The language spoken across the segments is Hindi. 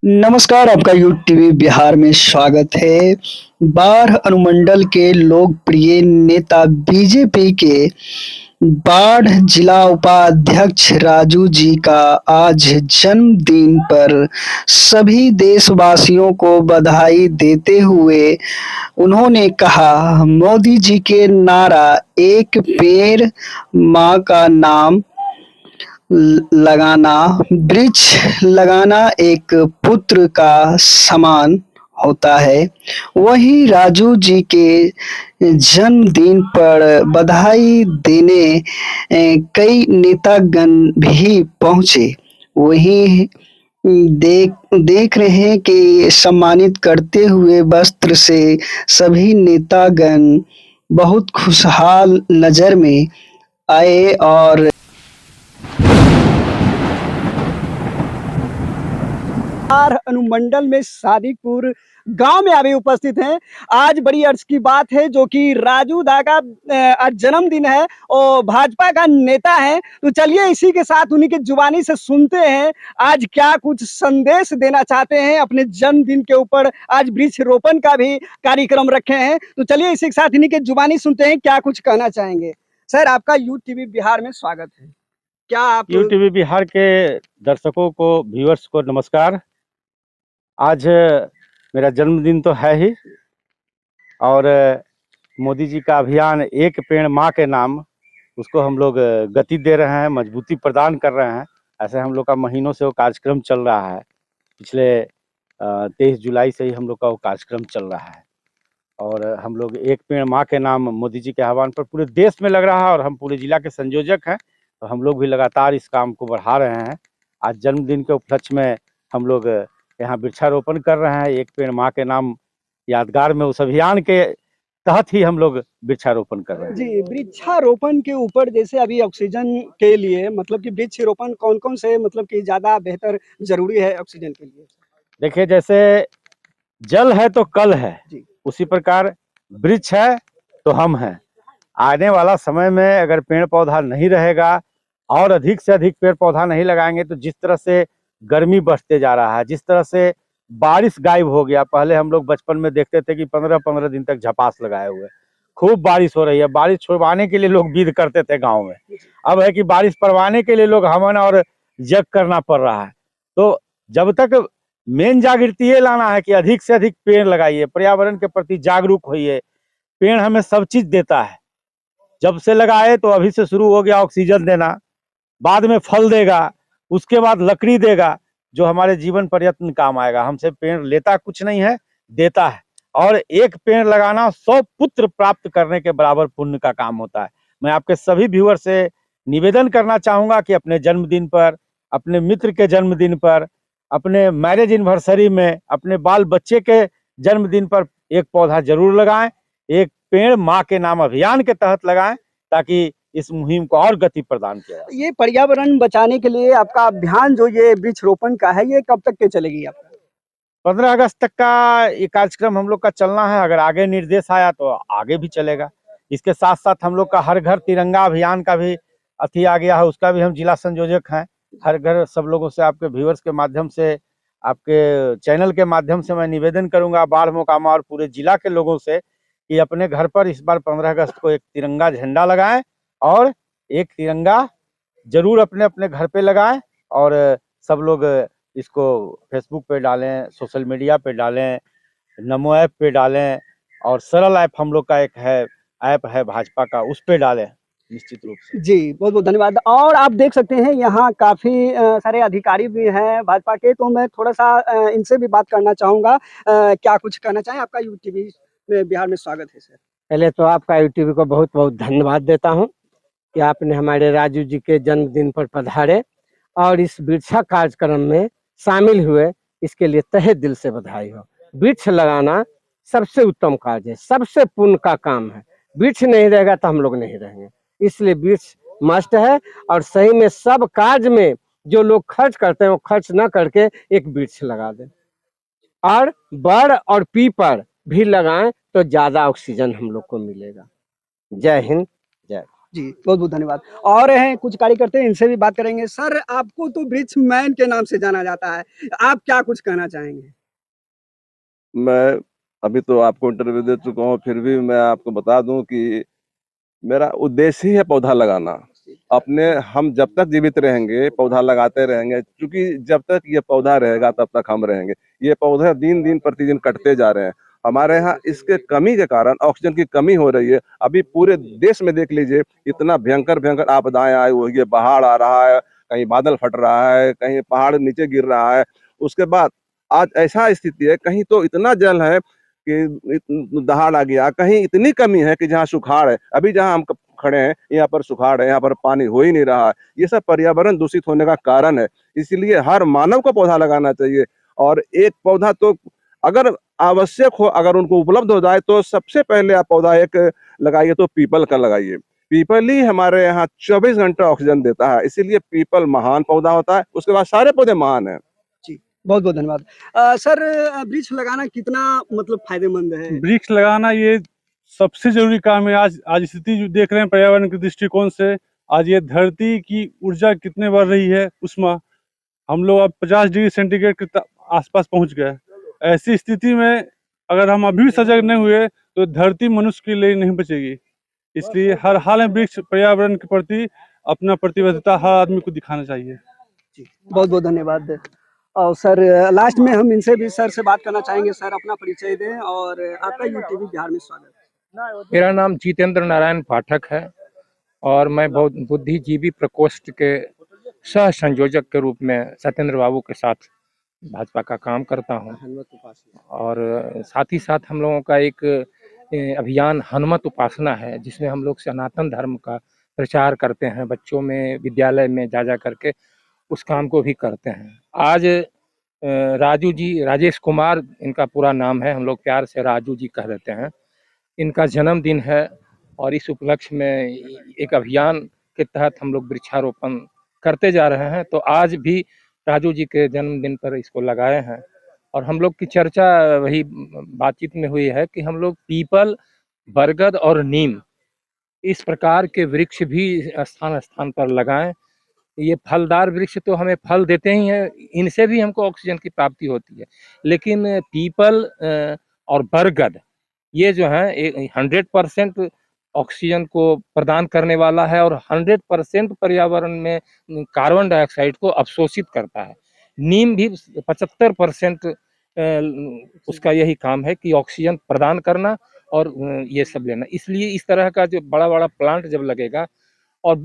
नमस्कार, आपका यू टीवी बिहार में स्वागत है। बाढ़ अनुमंडल के लोकप्रिय नेता बीजेपी के बाढ़ जिला उपाध्यक्ष राजू जी का आज जन्मदिन पर सभी देशवासियों को बधाई देते हुए उन्होंने कहा, मोदी जी के नारा एक पेड़ माँ का नाम लगाना, वृक्ष लगाना एक पुत्र का समान होता है। वहीं राजू जी के जन्मदिन पर बधाई देने कई नेतागण भी पहुंचे। वहीं देख देख रहे हैं कि सम्मानित करते हुए वस्त्र से सभी नेतागण बहुत खुशहाल नजर में आए और अनुमंडल में शादीपुर गांव में अभी उपस्थित हैं। आज बड़ी अर्ज की बात है जो कि राजू दा का आज जन्मदिन है और भाजपा का नेता है। तो चलिए इसी के साथ उन्हीं की जुबानी से सुनते हैं आज क्या कुछ संदेश देना चाहते हैं अपने जन्मदिन के ऊपर। आज वृक्ष रोपण का भी कार्यक्रम रखे हैं, तो चलिए इसी के साथ इन्हीं की जुबानी सुनते हैं क्या कुछ कहना चाहेंगे। सर, आपका यू टीवी बिहार में स्वागत है। क्या आप यू टीवी बिहार के दर्शकों को, व्यूअर्स को नमस्कार। आज मेरा जन्मदिन तो है ही और मोदी जी का अभियान एक पेड़ माँ के नाम, उसको हम लोग गति दे रहे हैं, मजबूती प्रदान कर रहे हैं। ऐसे हम लोग का महीनों से वो कार्यक्रम चल रहा है। पिछले 23 जुलाई से ही हम लोग का वो कार्यक्रम चल रहा है और हम लोग एक पेड़ माँ के नाम मोदी जी के आह्वान पर पूरे देश में लग रहा है और हम पूरे जिला के संयोजक हैं, तो हम लोग भी लगातार इस काम को बढ़ा रहे हैं। आज जन्मदिन के उपलक्ष्य में हम लोग यहाँ वृक्षारोपण कर रहे हैं एक पेड़ माँ के नाम यादगार में। उस अभियान के तहत ही हम लोग वृक्षारोपण कर रहे हैं। जी, वृक्षारोपण के ऊपर जैसे अभी ऑक्सीजन के लिए मतलब कि वृक्षारोपण कौन-कौन से मतलब कि ज़्यादा बेहतर ज़रूरी है ऑक्सीजन के लिए? देखिए, जैसे जल है तो कल है, जी। उसी प्रकार वृक्ष है तो हम हैं। आने वाला समय में अगर पेड़ पौधा नहीं रहेगा और अधिक से अधिक पेड़ पौधा नहीं लगाएंगे तो जिस तरह से गर्मी बढ़ते जा रहा है, जिस तरह से बारिश गायब हो गया। पहले हम लोग बचपन में देखते थे कि 15-15 दिन तक झपास लगाए हुए, खूब बारिश हो रही है। बारिश छुड़वाने के लिए लोग विध करते थे गांव में, अब है कि बारिश पड़वाने के लिए लोग हवन और यज्ञ करना पड़ रहा है। तो जब तक मेन जागृति ये लाना है कि अधिक से अधिक पेड़ लगाइए, पर्यावरण के प्रति जागरूक होइए। पेड़ हमें सब चीज देता है, जब से लगाए तो अभी से शुरू हो गया ऑक्सीजन देना, बाद में फल देगा, उसके बाद लकड़ी देगा जो हमारे जीवन पर्यंत काम आएगा। हमसे पेड़ लेता कुछ नहीं है, देता है। और एक पेड़ लगाना 100 पुत्र प्राप्त करने के बराबर पुण्य का काम होता है। मैं आपके सभी व्यूअर से निवेदन करना चाहूंगा कि अपने जन्मदिन पर, अपने मित्र के जन्मदिन पर, अपने मैरिज एनिवर्सरी में, अपने बाल बच्चे के जन्मदिन पर एक पौधा जरूर लगाएं। एक पेड़ माँ के नाम अभियान के तहत लगाएं ताकि इस मुहिम को और गति प्रदान किया जाए। ये पर्यावरण बचाने के लिए आपका अभियान जो ये वृक्षारोपण का है, ये कब तक के चलेगी आपका? 15 अगस्त तक का ये कार्यक्रम हम लोग का चलना है। अगर आगे निर्देश आया तो आगे भी चलेगा। इसके साथ साथ हम लोग का हर घर तिरंगा अभियान का भी अथी आ गया है, उसका भी हम जिला संयोजक हैं। हर घर सब लोगों से, आपके व्यूअर्स के माध्यम से, आपके चैनल के माध्यम से मैं निवेदन करूंगा बाढ़ मोकामा और पूरे जिला के लोगों से कि अपने घर पर इस बार 15 अगस्त को एक तिरंगा झंडा लगाएं और एक तिरंगा जरूर अपने अपने घर पे लगाएं और सब लोग इसको फेसबुक पे डालें, सोशल मीडिया पे डालें, नमो ऐप पे डालें और सरल ऐप हम लोग का एक है, ऐप है भाजपा का, उस पे डालें निश्चित रूप से। जी, बहुत-बहुत धन्यवाद। और आप देख सकते हैं यहाँ काफ़ी सारे अधिकारी भी हैं भाजपा के, तो मैं थोड़ा-सा इनसे भी बात करना चाहूँगा। क्या कुछ कहना चाहें? आपका यू टीवी में बिहार में स्वागत है सर। पहले तो आपका यू टीवी को बहुत बहुत धन्यवाद देता हूँ कि आपने हमारे राजू जी के जन्मदिन पर पधारे और इस वृक्षा कार्यक्रम में शामिल हुए, इसके लिए तहे दिल से बधाई हो। वृक्ष लगाना सबसे उत्तम कार्य है, सबसे पुण्य का काम है। वृक्ष नहीं रहेगा तो हम लोग नहीं रहेंगे, इसलिए वृक्ष मस्ट है। और सही में सब कार्य में जो लोग खर्च करते हैं वो खर्च न करके एक वृक्ष लगा दें और बड़ और पीपल भी लगाएं तो ज्यादा ऑक्सीजन हम लोग को मिलेगा। जय हिंद, जय। जी, बहुत-बहुत धन्यवाद। और हैं कुछ कार्यकर्ता इनसे भी बात करेंगे। सर, आपको तो वृक्ष मैन के नाम से जाना जाता है। आप क्या कुछ कहना चाहेंगे? मैं अभी तो आपको इंटरव्यू दे चुका हूँ, फिर भी मैं आपको बता दूँ कि मेरा उद्देश्य ही है पौधा लगाना। अपने हम जब तक जीवित रहेंगे, पौधा लगाते रहेंगे, क्योंकि जब तक ये पौधा रहेगा तब तक हम रहेंगे। ये पौधे दिन-दिन प्रतिदिन कटते जा रहे हैं। हमारे यहाँ इसके कमी के कारण ऑक्सीजन की कमी हो रही है। अभी पूरे देश में देख लीजिए, इतना भयंकर-भयंकर आपदाएँ आई हुई है, बाढ़ आ रहा है, कहीं बादल फट रहा है, कहीं पहाड़ नीचे गिर रहा है। उसके बाद आज ऐसा स्थिति है, कहीं तो इतना जल है कि दहाड़ आ गया, कहीं इतनी कमी है कि जहाँ सुखाड़ है। अभी जहाँ हम खड़े हैं, यहाँ पर सुखाड़ है, यहाँ पर पानी हो ही नहीं रहा है। ये सब पर्यावरण दूषित होने का कारण है। इसलिए हर मानव को पौधा लगाना चाहिए और एक पौधा तो अगर आवश्यक हो, अगर उनको उपलब्ध हो जाए तो सबसे पहले आप पौधा एक लगाइए तो पीपल का लगाइए। पीपल ही हमारे यहाँ 24 घंटे ऑक्सीजन देता है, इसीलिए पीपल महान पौधा होता है। उसके बाद सारे पौधे महान हैं। जी, बहुत-बहुत धन्यवाद। सर, वृक्ष लगाना कितना मतलब फ़ायदेमंद है? वृक्ष लगाना ये सबसे जरूरी काम है। आज स्थिति जो देख रहे हैं पर्यावरण के दृष्टिकोण से, आज ये धरती की ऊर्जा कितने बढ़ रही है, उष्मा हम लोग अब 50 डिग्री सेंटीग्रेड के आसपास पहुंच गए। ऐसी स्थिति में अगर हम अभी भी सजग नहीं हुए तो धरती मनुष्य के लिए नहीं बचेगी। इसलिए हर हाल में वृक्ष पर्यावरण के प्रति अपना प्रतिबद्धता हर आदमी को दिखाना चाहिए। जी, बहुत-बहुत धन्यवाद। और सर, लास्ट में हम इनसे भी सर से बात करना चाहेंगे। सर, अपना परिचय दें और आपका यूटीवी बिहार में स्वागत। मेरा नाम जितेंद्र नारायण पाठक है और मैं बहुत बुद्धिजीवी प्रकोष्ठ के सह संयोजक के रूप में सत्येंद्र बाबू के साथ भाजपा का काम करता हूं। और साथ ही साथ हम लोगों का एक अभियान हनुमत उपासना है, जिसमें हम लोग सनातन धर्म का प्रचार करते हैं, बच्चों में विद्यालय में जा करके उस काम को भी करते हैं। आज राजू जी, राजेश कुमार इनका पूरा नाम है, हम लोग प्यार से राजू जी कह देते हैं, इनका जन्मदिन है और इस उपलक्ष्य में एक अभियान के तहत हम लोग वृक्षारोपण करते जा रहे हैं। तो आज भी राजू जी के जन्मदिन पर इसको लगाए हैं और हम लोग की चर्चा वही बातचीत में हुई है कि हम लोग पीपल, बरगद और नीम इस प्रकार के वृक्ष भी स्थान स्थान पर लगाएं। ये फलदार वृक्ष तो हमें फल देते ही हैं, इनसे भी हमको ऑक्सीजन की प्राप्ति होती है, लेकिन पीपल और बरगद ये जो है 100% ऑक्सीजन को प्रदान करने वाला है और 100% पर्यावरण में कार्बन डाइऑक्साइड को अवशोषित करता है। नीम भी 75% उसका यही काम है कि ऑक्सीजन प्रदान करना और ये सब लेना। इसलिए इस तरह का जो बड़ा-बड़ा प्लांट जब लगेगा और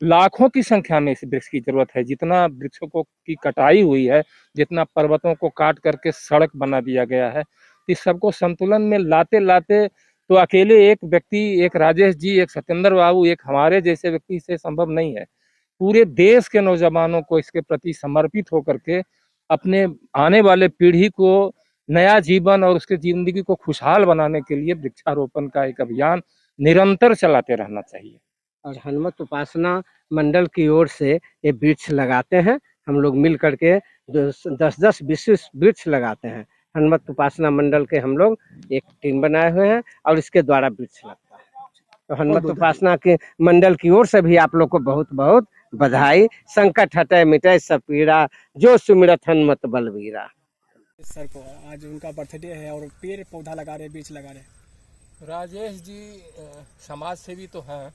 लाखों की संख्या में इस वृक्ष की जरूरत है, जितना वृक्षों को की कटाई हुई है, जितना पर्वतों को काट करके सड़क बना दिया गया है, इस सबको संतुलन में लाते तो अकेले एक व्यक्ति, एक राजेश जी, एक सत्येंद्र बाबू, एक हमारे जैसे व्यक्ति से संभव नहीं है। पूरे देश के नौजवानों को इसके प्रति समर्पित होकर के अपने आने वाले पीढ़ी को नया जीवन और उसके जिंदगी को खुशहाल बनाने के लिए वृक्षारोपण का एक अभियान निरंतर चलाते रहना चाहिए। और हनुमत उपासना मंडल की ओर से ये वृक्ष लगाते हैं। हम लोग मिल करके 10-10, 20-20 वृक्ष लगाते हैं। हनुमत उपासना मंडल के हम लोग एक टीम बनाए हुए हैं और इसके द्वारा वृक्ष लगता है। तो हनुमत उपासना के मंडल की ओर से भी आप लोग को बहुत बहुत बधाई। संकट हटे मिटे सब पीड़ा, जो सुमिरत हनुमत बलवीरा। सर को आज उनका बर्थडे है और पेड़ पौधा लगा रहे, बीज लगा रहे। राजेश जी समाज सेवी तो हैं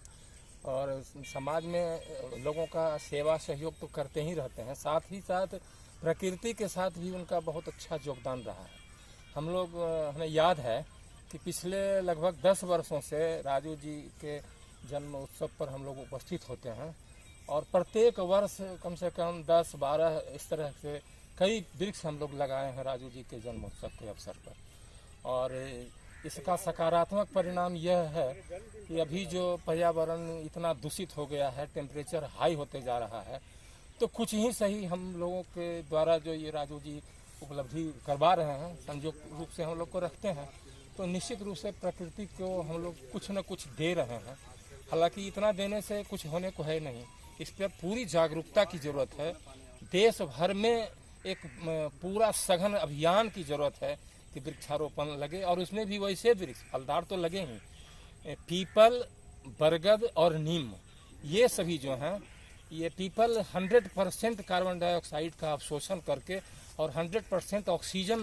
और समाज में लोगों का सेवा सहयोग तो करते ही रहते हैं, साथ ही साथ प्रकृति के साथ भी उनका बहुत अच्छा योगदान रहा है। हमें याद है कि पिछले लगभग 10 वर्षों से राजू जी के जन्म उत्सव पर हम लोग उपस्थित होते हैं और प्रत्येक वर्ष कम से कम 10-12 इस तरह से कई वृक्ष हम लोग लगाए हैं राजू जी के जन्म उत्सव के अवसर पर। और इसका सकारात्मक परिणाम यह है कि अभी जो पर्यावरण इतना दूषित हो गया है, टेम्परेचर हाई होते जा रहा है, तो कुछ ही सही हम लोगों के द्वारा जो ये राजू जी उपलब्धि करवा रहे हैं, संयोग रूप से हम लोग को रखते हैं, तो निश्चित रूप से प्रकृति को हम लोग कुछ न कुछ दे रहे हैं। हालांकि इतना देने से कुछ होने को है नहीं, इस पर पूरी जागरूकता की ज़रूरत है। देश भर में एक पूरा सघन अभियान की ज़रूरत है कि वृक्षारोपण लगे और उसमें भी वैसे वृक्ष फलदार तो लगे ही, पीपल, बरगद और नीम, ये सभी जो हैं, ये पीपल 100% कार्बन डाइऑक्साइड का अवशोषण करके और 100% ऑक्सीजन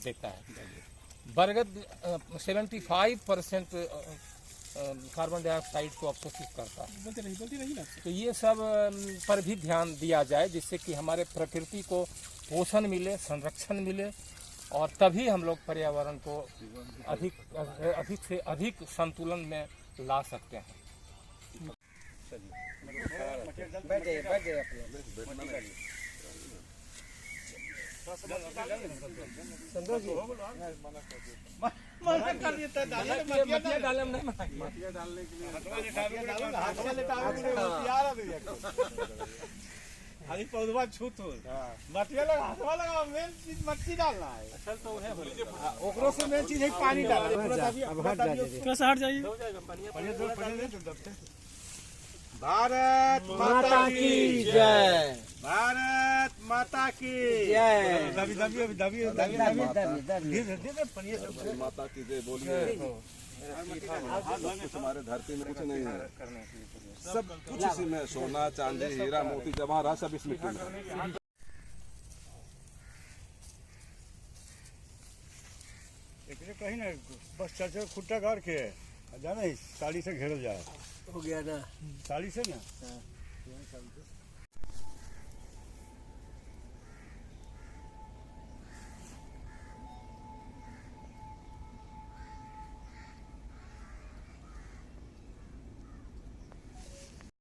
देता है। बरगद 75% कार्बन डाइऑक्साइड को अवशोषित करता है। बोलती रही ना। तो ये सब पर भी ध्यान दिया जाए, जिससे कि हमारे प्रकृति को पोषण मिले, संरक्षण मिले, और तभी हम लोग पर्यावरण को अधिक से अधिक संतुलन में ला सकते हैं। खाली पौधवा छूत हो मटिया लगा, हाथवा लगा, मेन चीज मट्टी डालना है। असल तो है ओकरो से मेन चीज है पानी डालना। थोड़ा सा हट जाइए। भारत माता की जय, भारत माता की जय। माता की जय बोलिए। कुछ हमारे धरती में कुछ नहीं है, सब कुछ इसी में, सोना चांदी हीरा मोती जवाहरात सब इस मिट्टी में। कहीं ना बस चर्चा खुट्टा गाड़ के जाना ही साड़ी से घेरल जाए, हो गया ना साड़ी से ना।